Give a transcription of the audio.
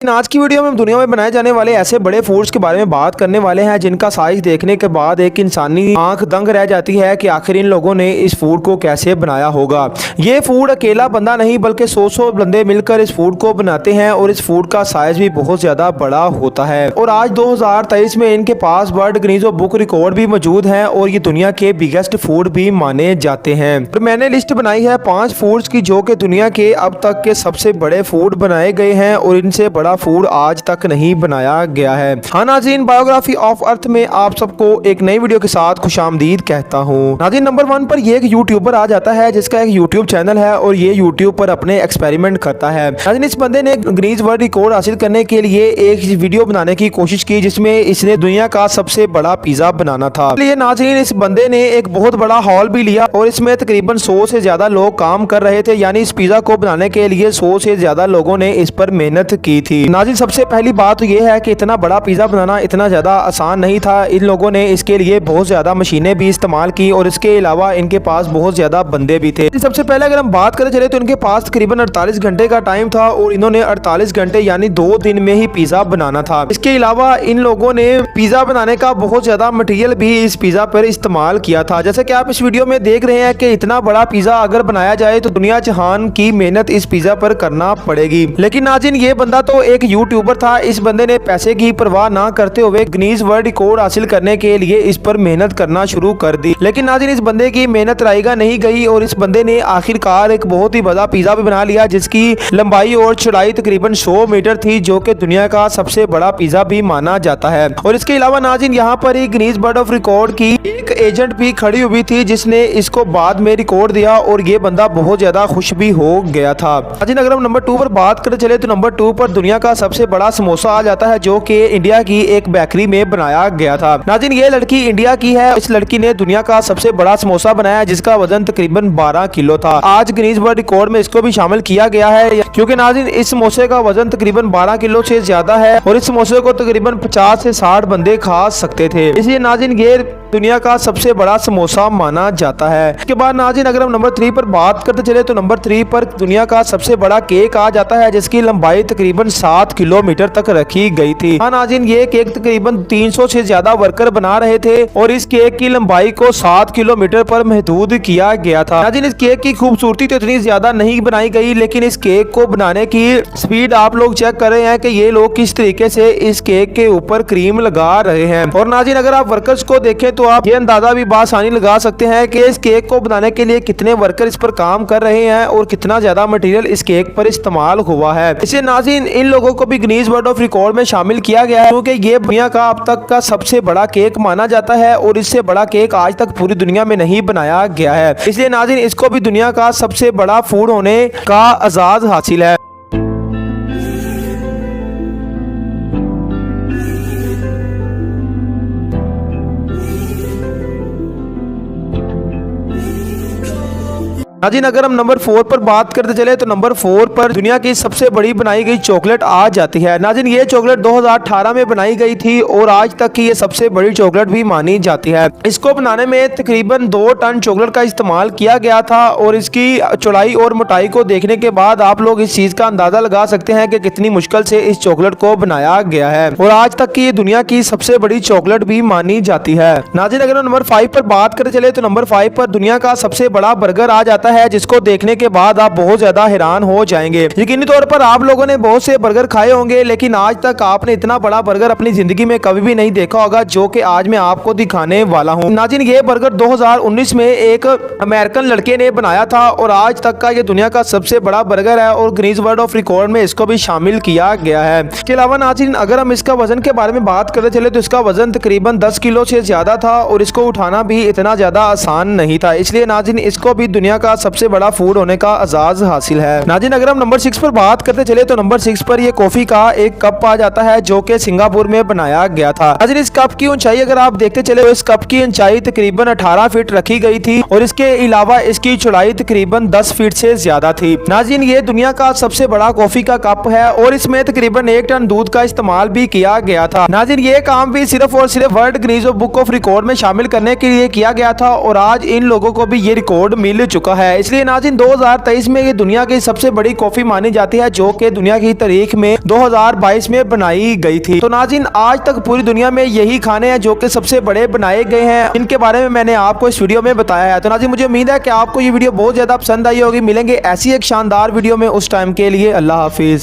आज की वीडियो में हम दुनिया में बनाए जाने वाले ऐसे बड़े फूड्स के बारे में बात करने वाले हैं जिनका साइज देखने के बाद एक इंसानी आंख दंग रह जाती है कि आखिर इन लोगों ने इस फूड को कैसे बनाया होगा। ये फूड अकेला बंदा नहीं बल्कि 100 बंदे मिलकर इस फूड को बनाते हैं और इस फूड का साइज भी बहुत ज्यादा बड़ा होता है। और आज 2023 में इनके पास वर्ल्ड गिनीज बुक रिकॉर्ड भी मौजूद है और ये दुनिया के बिगेस्ट फूड भी माने जाते हैं। और मैंने लिस्ट बनाई है 5 फूड्स की जो कि दुनिया के अब तक के सबसे बड़े फूड बनाए गए हैं और इनसे बड़ा फूड आज तक नहीं बनाया गया है। हाँ नाज़रीन, बायोग्राफी ऑफ अर्थ में आप सबको एक नई वीडियो के साथ खुशामदीद कहता हूँ। नाज़रीन, नंबर 1 पर ये एक यूट्यूबर आ जाता है जिसका एक यूट्यूब चैनल है और ये यूट्यूब पर अपने एक्सपेरिमेंट करता है। नाज़रीन, इस बंदे ने गिनीज वर्ल्ड रिकॉर्ड हासिल करने के लिए एक वीडियो बनाने की कोशिश की जिसमें इसने दुनिया का सबसे बड़ा पिज्जा बनाना था। इसलिए नाज़रीन, इस बंदे ने एक बहुत बड़ा हॉल भी लिया और इसमें तकरीबन 100 से ज्यादा लोग काम कर रहे थे। यानी इस पिज्जा को बनाने के लिए 100 से ज्यादा लोगों ने इस पर मेहनत की थी। नाज़रीन, सबसे पहली बात तो यह है कि इतना बड़ा पिज्जा बनाना इतना ज्यादा आसान नहीं था। इन लोगों ने इसके लिए बहुत ज्यादा मशीनें भी इस्तेमाल की और इसके अलावा इनके पास बहुत ज्यादा बंदे भी थे। सबसे पहले अगर हम बात करें चले तो इनके पास तकरीबन 48 घंटे का टाइम था और इन्होंने 48 घंटे यानी 2 दिन में ही पिज्जा बनाना था। इसके अलावा इन लोगों ने पिज्जा बनाने का बहुत ज्यादा मटेरियल भी इस पिज्जा पर इस्तेमाल किया था। जैसे कि आप इस वीडियो में देख रहे हैं कि इतना बड़ा पिज्जा अगर बनाया जाए तो दुनिया जहान की मेहनत इस पिज्जा पर करना पड़ेगी। लेकिन नाज़रीन, ये बंदा तो एक यूट्यूबर था। इस बंदे ने पैसे की परवाह ना करते हुए गिनीज वर्ल्ड रिकॉर्ड हासिल करने के लिए इस पर मेहनत करना शुरू कर दी। लेकिन नाज़रीन, इस बंदे की मेहनत रायगा नहीं गई और इस बंदे ने आखिरकार एक बहुत ही बड़ा पिज्जा भी बना लिया जिसकी लंबाई और चौड़ाई तकरीबन 100 मीटर थी, जो कि दुनिया का सबसे बड़ा पिज्जा भी माना जाता है। और इसके अलावा नाज़रीन, यहाँ पर ही गिनीज वर्ल्ड ऑफ रिकॉर्ड की एक एजेंट भी खड़ी हुई थी जिसने इसको बाद में रिकॉर्ड दिया और ये बंदा बहुत ज्यादा खुश भी हो गया था। नाज़रीन, अगर हम नंबर 2 पर बात करते चले तो नंबर 2 पर दुनिया का सबसे बड़ा समोसा आ जाता है जो कि इंडिया की एक बेकरी में बनाया गया था। नाज़रीन, ये लड़की इंडिया की है। इस लड़की ने दुनिया का सबसे बड़ा समोसा बनाया जिसका वजन तकरीबन 12 किलो था। आज गिनीज वर्ल्ड रिकॉर्ड में इसको भी शामिल किया गया है क्योंकि नाज़रीन, इस समोसे का वजन तकरीबन 12 किलो से ज्यादा है और इस समोसे को तकरीबन 50 से 60 बंदे खा सकते थे। इसलिए नाज़रीन, ये दुनिया का सबसे बड़ा समोसा माना जाता है। इसके बाद नाज़रीन, अगर हम नंबर 3 पर बात करते चले तो नंबर 3 पर दुनिया का सबसे बड़ा केक आ जाता है जिसकी लंबाई तकरीबन 7 किलोमीटर तक रखी गई थी। हाँ नाज़रीन, ये केक तकरीबन 300 से ज्यादा वर्कर बना रहे थे और इस केक की लंबाई को 7 किलोमीटर पर महदूद किया गया था। नाज़रीन, इस केक की खूबसूरती तो इतनी ज्यादा नहीं बनाई गई लेकिन इस केक को बनाने की स्पीड आप लोग चेक कर रहे हैं कि ये लोग किस तरीके से इस केक के ऊपर क्रीम लगा रहे हैं। और नाज़रीन, अगर आप वर्कर्स को देखें तो आप ये अंदाजा भी बासानी लगा सकते हैं कि इस केक को बनाने के लिए कितने वर्कर इस पर काम कर रहे हैं और कितना ज्यादा मटेरियल इस केक पर इस्तेमाल हुआ है। इससे नाज़रीन, इन लोगों को भी गिनीज वर्ल्ड ऑफ रिकॉर्ड में शामिल किया गया है क्योंकि ये दुनिया का अब तक का सबसे बड़ा केक माना जाता है और इससे बड़ा केक आज तक पूरी दुनिया में नहीं बनाया गया है। इसलिए नाज़रीन, इसको भी दुनिया का सबसे बड़ा फूड होने का एजाज हासिल है। नाज़रीन, अगर हम नंबर 4 पर बात करते चले तो नंबर 4 पर दुनिया की सबसे बड़ी बनाई गई चॉकलेट आ जाती है। नाज़रीन, ये चॉकलेट 2018 में बनाई गई थी और आज तक की ये सबसे बड़ी चॉकलेट भी मानी जाती है। इसको बनाने में तकरीबन 2 टन चॉकलेट का इस्तेमाल किया गया था और इसकी चौड़ाई और मोटाई को देखने के बाद आप लोग इस चीज का अंदाजा लगा सकते हैं कि कितनी मुश्किल से इस चॉकलेट को बनाया गया है और आज तक की ये दुनिया की सबसे बड़ी चॉकलेट भी मानी जाती है। नाज़रीन, अगर हम नंबर 5 पर बात करते चले तो नंबर 5 पर दुनिया का सबसे बड़ा बर्गर आ जाता है जिसको देखने के बाद आप बहुत ज्यादा हैरान हो जाएंगे। यकीनी तौर पर आप लोगों ने बहुत से बर्गर खाए होंगे लेकिन आज तक आपने इतना बड़ा बर्गर अपनी जिंदगी में कभी भी नहीं देखा होगा जो कि आज मैं आपको दिखाने वाला हूं। नाज़रीन, ये बर्गर 2019 में एक अमेरिकन लड़के ने बनाया था और आज तक का ये दुनिया का सबसे बड़ा बर्गर है और गिनीज वर्ल्ड ऑफ रिकॉर्ड में इसको भी शामिल किया गया है। इसके अलावा नाज़रीन, अगर हम इसका वजन के बारे में बात करते चले तो इसका वजन तकरीबन 10 किलो से ज्यादा था और इसको उठाना भी इतना ज्यादा आसान नहीं था। इसलिए नाज़रीन, इसको भी दुनिया का सबसे बड़ा फूड होने का एजाज हासिल है। नाज़रीन, अगर हम नंबर 6 पर बात करते चले तो नंबर 6 पर ये कॉफी का एक कप आ जाता है जो कि सिंगापुर में बनाया गया था। नाज़रीन, इस कप की ऊंचाई अगर आप देखते चले तो इस कप की ऊंचाई तकरीबन 18 फीट रखी गई थी और इसके अलावा इसकी चौड़ाई तकरीबन 10 फीट से ज्यादा थी। नाज़रीन, ये दुनिया का सबसे बड़ा कॉफी का कप है और इसमें तकरीबन 1 टन दूध का इस्तेमाल भी किया गया था। नाज़रीन, ये काम भी सिर्फ और सिर्फ world Guinness book of record में शामिल करने के लिए किया गया था और आज इन लोगों को भी ये रिकॉर्ड मिल चुका है। है। इसलिए नाज़रीन 2023 में ये दुनिया की सबसे बड़ी कॉफ़ी मानी जाती है, जो कि दुनिया की तारीख में 2022 में बनाई गई थी। तो नाज़रीन आज तक पूरी दुनिया में यही खाने हैं जो कि सबसे बड़े बनाए गए हैं, इनके बारे में मैंने आपको इस वीडियो में बताया है। तो नाज़रीन मुझे उम्मीद है कि आपको ये वीडियो बहुत ज़्यादा पसंद आई होगी। मिलेंगे ऐसी एक शानदार वीडियो में, उस टाइम के लिए अल्लाह हाफिज़।